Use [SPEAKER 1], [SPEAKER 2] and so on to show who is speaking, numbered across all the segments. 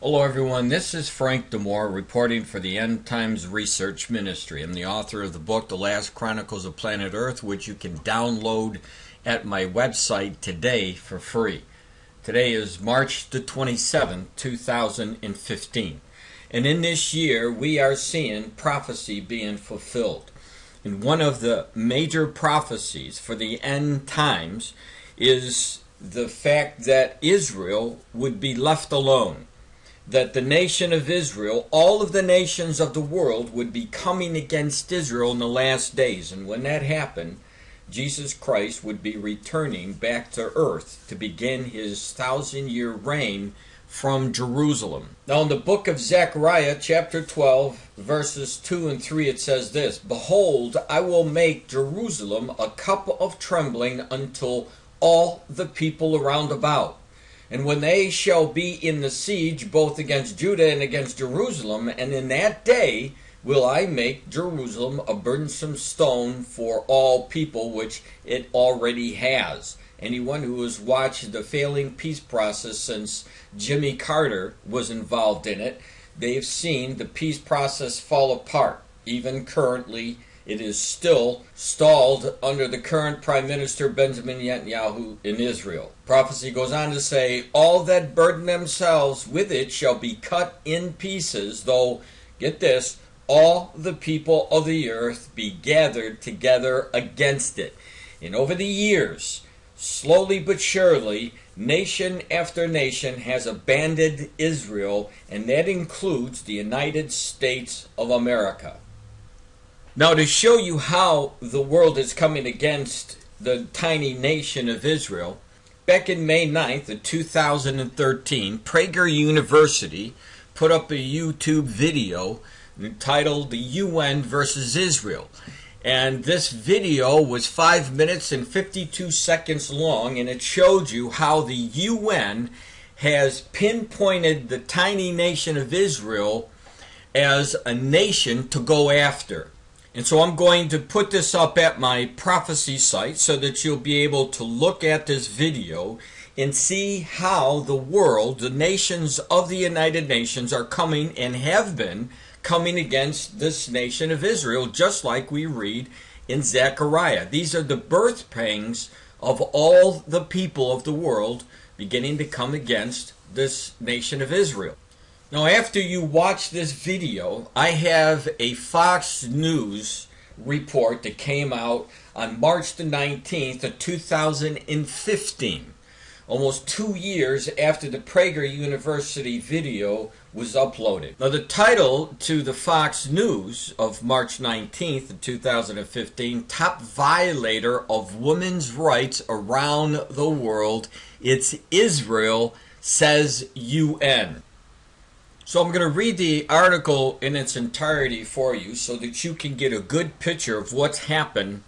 [SPEAKER 1] Hello everyone, this is Frank DiMora reporting for the End Times Research Ministry. I'm the author of the book, The Last Chronicles of Planet Earth, which you can download at my website today for free. Today is March the 27th, 2015. And in this year, we are seeing prophecy being fulfilled. And one of the major prophecies for the end times is the fact that Israel would be left alone. That the nation of Israel, all of the nations of the world, would be coming against Israel in the last days. And when that happened, Jesus Christ would be returning back to earth to begin his 1,000-year reign from Jerusalem. Now in the book of Zechariah, chapter 12, verses 2 and 3, it says this, "Behold, I will make Jerusalem a cup of trembling until all the people around about. And when they shall be in the siege both against Judah and against Jerusalem, and in that day will I make Jerusalem a burdensome stone for all people, which it already has." Anyone who has watched the failing peace process since Jimmy Carter was involved in it, they've seen the peace process fall apart. Even currently, it is still stalled under the current Prime Minister Benjamin Netanyahu in Israel. Prophecy goes on to say, "All that burden themselves with it shall be cut in pieces, though," get this, "all the people of the earth be gathered together against it." And over the years, slowly but surely, nation after nation has abandoned Israel, and that includes the United States of America. Now, to show you how the world is coming against the tiny nation of Israel, back in May 9th of 2013, Prager University put up a YouTube video entitled "The UN versus Israel." And this video was 5 minutes and 52 seconds long, and it showed you how the UN has pinpointed the tiny nation of Israel as a nation to go after. And so I'm going to put this up at my prophecy site so that you'll be able to look at this video and see how the world, the nations of the United Nations, are coming and have been coming against this nation of Israel, just like we read in Zechariah. These are the birth pangs of all the people of the world beginning to come against this nation of Israel. Now, after you watch this video, I have a Fox News report that came out on March the 19th of 2015, almost 2 years after the Prager University video was uploaded. Now, the title to the Fox News of March 19th of 2015, "Top Violator of Women's Rights Around the World, It's Israel, Says UN." So I'm going to read the article in its entirety for you so that you can get a good picture of what's happened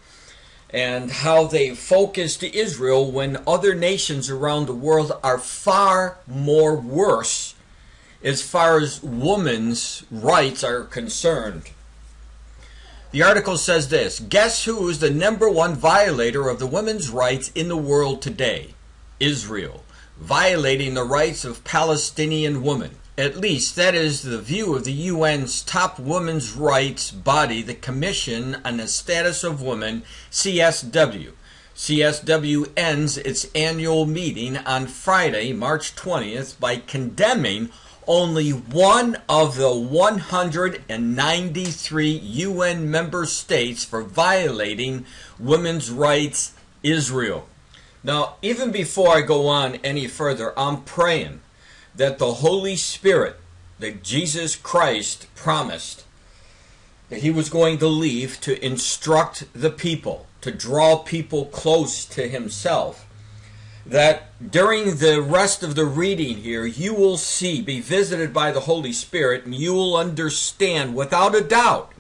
[SPEAKER 1] and how they focused Israel when other nations around the world are far more worse as far as women's rights are concerned. The article says this, "Guess who is the #1 violator of the women's rights in the world today? Israel, violating the rights of Palestinian women. At least that is the view of the UN's top women's rights body, the Commission on the Status of Women, CSW. CSW ends its annual meeting on Friday, March 20th, by condemning only one of the 193 UN member states for violating women's rights, Israel." Now, even before I go on any further, I'm praying that the Holy Spirit, that Jesus Christ promised that he was going to leave to instruct the people, to draw people close to himself, that during the rest of the reading here, you will see, be visited by the Holy Spirit, and you will understand without a doubt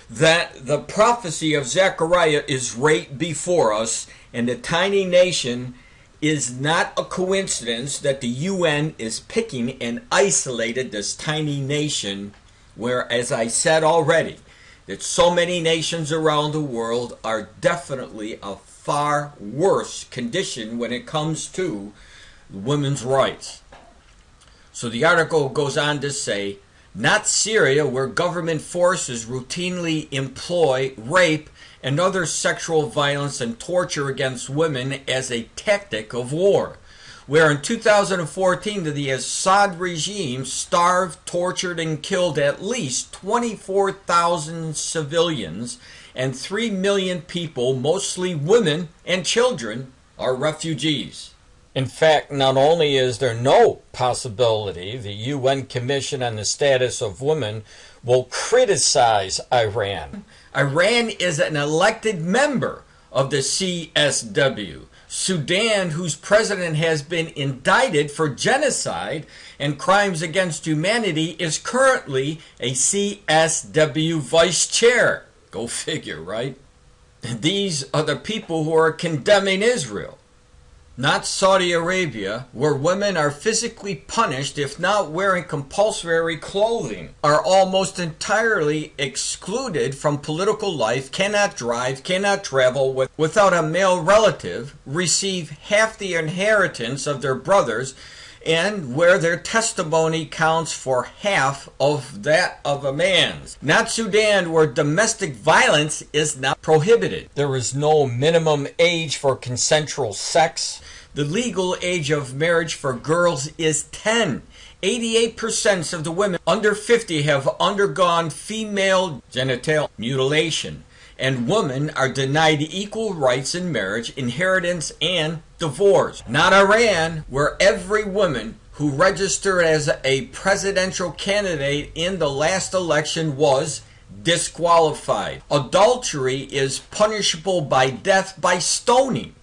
[SPEAKER 1] that the prophecy of Zechariah is right before us, and the tiny nation is not a coincidence that the UN is picking and isolated this tiny nation where, as I said already, that so many nations around the world are definitely a far worse condition when it comes to women's rights. So the article goes on to say, not Syria, where government forces routinely employ rape and other sexual violence and torture against women as a tactic of war, where in 2014 the Assad regime starved, tortured, and killed at least 24,000 civilians, and 3 million people, mostly women and children, are refugees. In fact, not only is there no possibility the UN Commission on the Status of Women will criticize Iran. Iran is an elected member of the CSW. Sudan, whose president has been indicted for genocide and crimes against humanity, is currently a CSW vice chair. Go figure, right? These are the people who are condemning Israel. Not Saudi Arabia, where women are physically punished if not wearing compulsory clothing, are almost entirely excluded from political life, cannot drive, cannot travel without a male relative, receive half the inheritance of their brothers, and where their testimony counts for half of that of a man's. Not Sudan, where domestic violence is not prohibited. There is no minimum age for consensual sex. The legal age of marriage for girls is 10. 88% of the women under 50 have undergone female genital mutilation, and women are denied equal rights in marriage, inheritance, and divorce. Not Iran, where every woman who registered as a presidential candidate in the last election was disqualified. Adultery is punishable by death by stoning.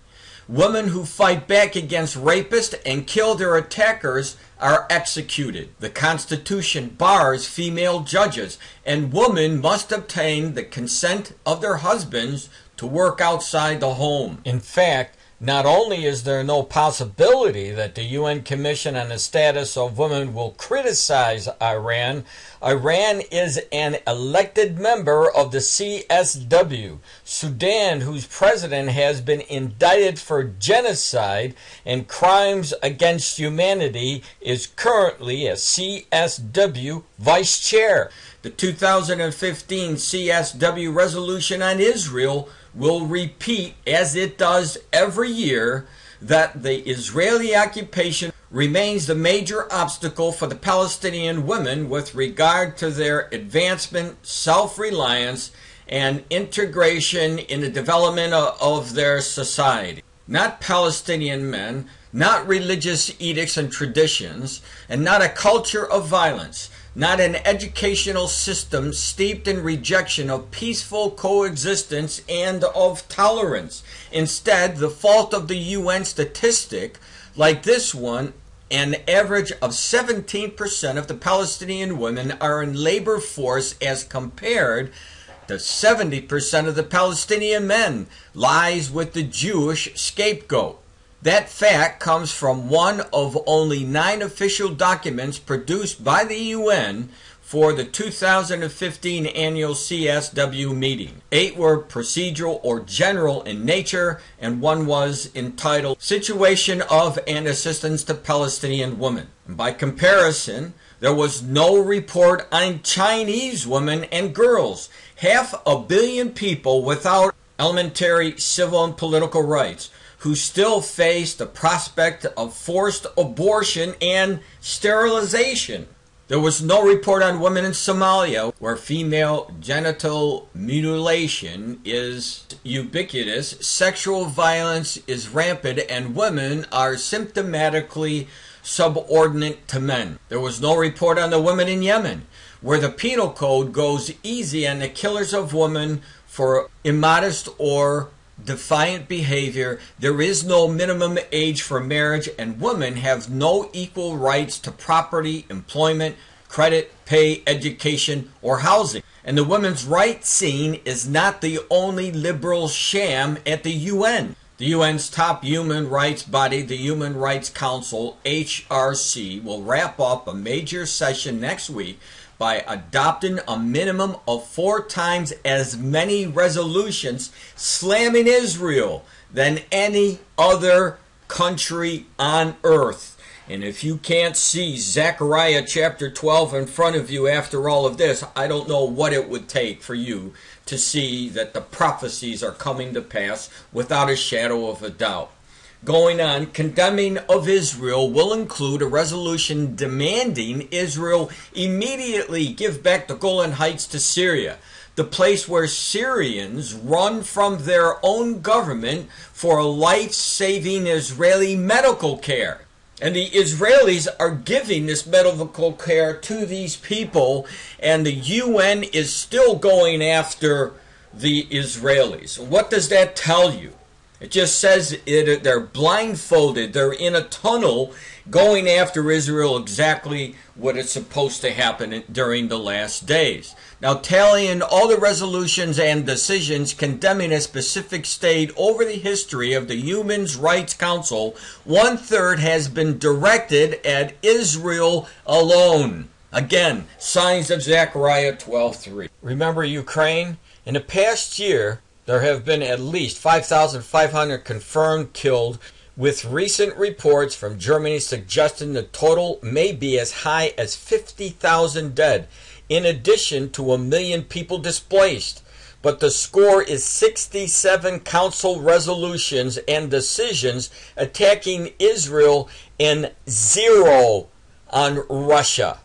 [SPEAKER 1] Women who fight back against rapists and kill their attackers are executed. The Constitution bars female judges, and women must obtain the consent of their husbands to work outside the home. In fact, not only is there no possibility that the UN Commission on the Status of Women will criticize Iran, Iran is an elected member of the CSW. Sudan, whose president has been indicted for genocide and crimes against humanity, is currently a CSW vice chair. The 2015 CSW resolution on Israel will repeat, as it does every year, that the Israeli occupation remains the major obstacle for the Palestinian women with regard to their advancement, self-reliance, and integration in the development of their society. Not Palestinian men, not religious edicts and traditions, and not a culture of violence, not an educational system steeped in rejection of peaceful coexistence and of tolerance. Instead, the fault of the UN statistic, like this one, an average of 17% of the Palestinian women are in labor force as compared to 70% of the Palestinian men, lies with the Jewish scapegoat. That fact comes from one of only 9 official documents produced by the UN for the 2015 annual CSW meeting. 8 were procedural or general in nature, and 1 was entitled Situation of and Assistance to Palestinian Women. And by comparison, there was no report on Chinese women and girls, 500 million people without elementary civil and political rights, who still face the prospect of forced abortion and sterilization. There was no report on women in Somalia, where female genital mutilation is ubiquitous, sexual violence is rampant, and women are symptomatically subordinate to men. There was no report on the women in Yemen, where the penal code goes easy on the killers of women for immodest or defiant behavior. There is no minimum age for marriage, and women have no equal rights to property, employment, credit, pay, education, or housing. And the women's rights scene is not the only liberal sham at the UN. The UN's top human rights body, the Human Rights Council, HRC, will wrap up a major session next week by adopting a minimum of 4 times as many resolutions slamming Israel than any other country on earth. And if you can't see Zechariah chapter 12 in front of you after all of this, I don't know what it would take for you to see that the prophecies are coming to pass without a shadow of a doubt. Going on, condemning of Israel will include a resolution demanding Israel immediately give back the Golan Heights to Syria, the place where Syrians run from their own government for a life-saving Israeli medical care. And the Israelis are giving this medical care to these people, and the UN is still going after the Israelis. What does that tell you? It just says they're blindfolded. They're in a tunnel going after Israel, exactly what is supposed to happen during the last days. Now, tallying all the resolutions and decisions condemning a specific state over the history of the Human Rights Council, 1/3 has been directed at Israel alone. Again, signs of Zechariah 12:3. Remember Ukraine? In the past year, there have been at least 5,500 confirmed killed, with recent reports from Germany suggesting the total may be as high as 50,000 dead, in addition to 1 million people displaced. But the score is 67 council resolutions and decisions attacking Israel and 0 on Russia.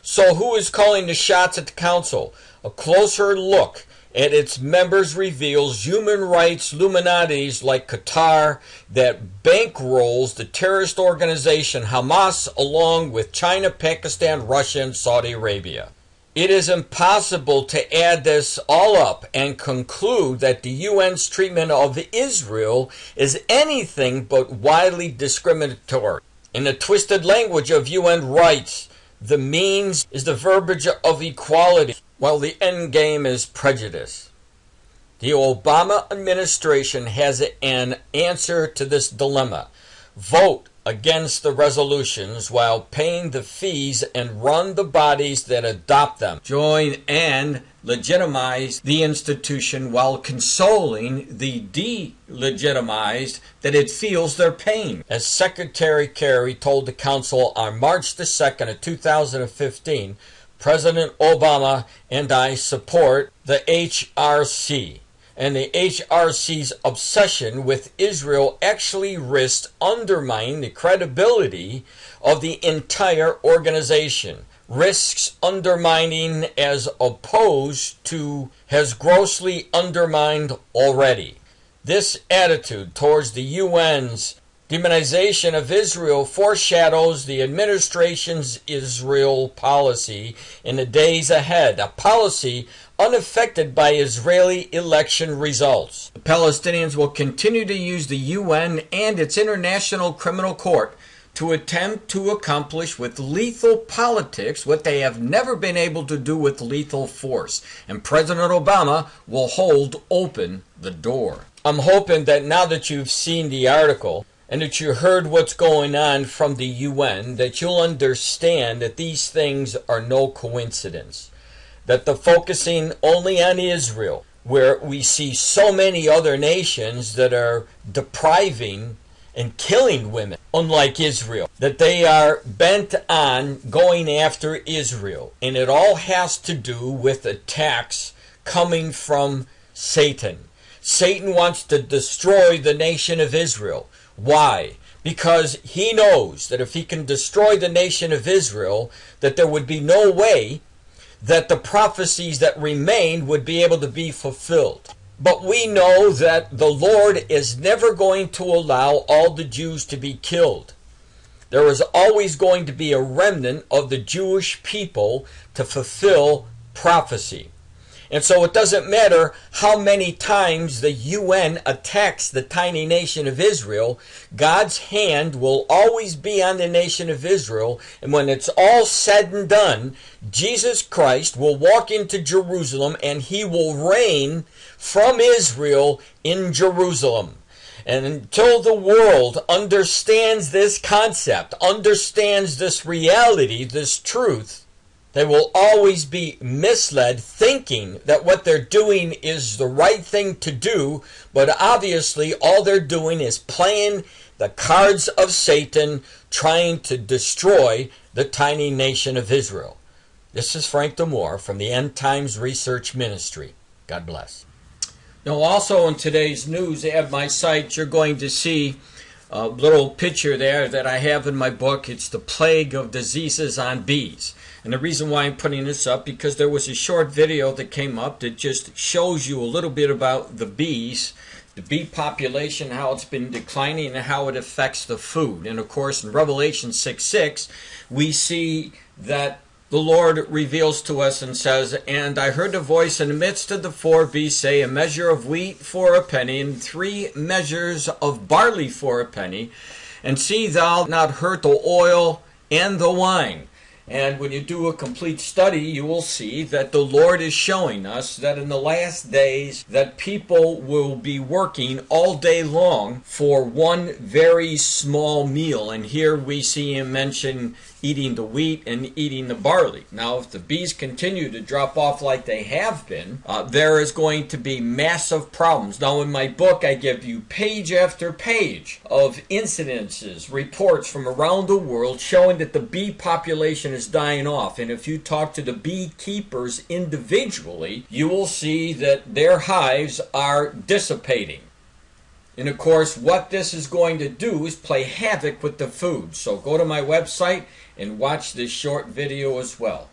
[SPEAKER 1] So who is calling the shots at the council? A closer look at its members reveals human rights luminaries like Qatar that bankrolls the terrorist organization Hamas along with China, Pakistan, Russia, and Saudi Arabia. It is impossible to add this all up and conclude that the UN's treatment of Israel is anything but widely discriminatory. In the twisted language of UN rights, the means is the verbiage of equality, while the end game is prejudice. The Obama administration has an answer to this dilemma. Vote against the resolutions while paying the fees and run the bodies that adopt them. Join and legitimize the institution while consoling the delegitimized that it feels their pain. As Secretary Kerry told the Council on March the 2nd of 2015, President Obama and I support the HRC. And the HRC's obsession with Israel actually risks undermining the credibility of the entire organization. Risks undermining as opposed to has grossly undermined already. This attitude towards the UN's demonization of Israel foreshadows the administration's Israel policy in the days ahead, a policy unaffected by Israeli election results. The Palestinians will continue to use the UN and its International Criminal Court to attempt to accomplish with lethal politics what they have never been able to do with lethal force. And President Obama will hold open the door. I'm hoping that now that you've seen the article and that you heard what's going on from the UN, that you'll understand that these things are no coincidence. That the focusing only on Israel, where we see so many other nations that are depriving and killing women, unlike Israel, that they are bent on going after Israel. And it all has to do with attacks coming from Satan. Satan wants to destroy the nation of Israel. Why? Because he knows that if he can destroy the nation of Israel, that there would be no way that the prophecies that remain would be able to be fulfilled. But we know that the Lord is never going to allow all the Jews to be killed. There is always going to be a remnant of the Jewish people to fulfill prophecy. And so it doesn't matter how many times the UN attacks the tiny nation of Israel, God's hand will always be on the nation of Israel. And when it's all said and done, Jesus Christ will walk into Jerusalem and he will reign from Israel in Jerusalem. And until the world understands this concept, understands this reality, this truth, they will always be misled, thinking that what they're doing is the right thing to do, but obviously all they're doing is playing the cards of Satan trying to destroy the tiny nation of Israel. This is Frank DiMora from the End Times Research Ministry. God bless. Now, also in today's news at my site, you're going to see a little picture there that I have in my book. It's the plague of diseases on bees. And the reason why I'm putting this up, because there was a short video that came up that just shows you a little bit about the bees, the bee population, how it's been declining, and how it affects the food. And of course, in Revelation 6:6, we see that the Lord reveals to us and says, "And I heard a voice in the midst of the four beasts say, a measure of wheat for a penny, and 3 measures of barley for a penny, and see thou not hurt the oil and the wine." And when you do a complete study, you will see that the Lord is showing us that in the last days that people will be working all day long for one very small meal. And here we see him mention eating the wheat and eating the barley. Now, if the bees continue to drop off like they have been, there is going to be massive problems. Now, in my book, I give you page after page of incidences, reports from around the world showing that the bee population is dying off. And if you talk to the beekeepers individually, you will see that their hives are dissipating. And of course, what this is going to do is play havoc with the food. So go to my website and watch this short video as well.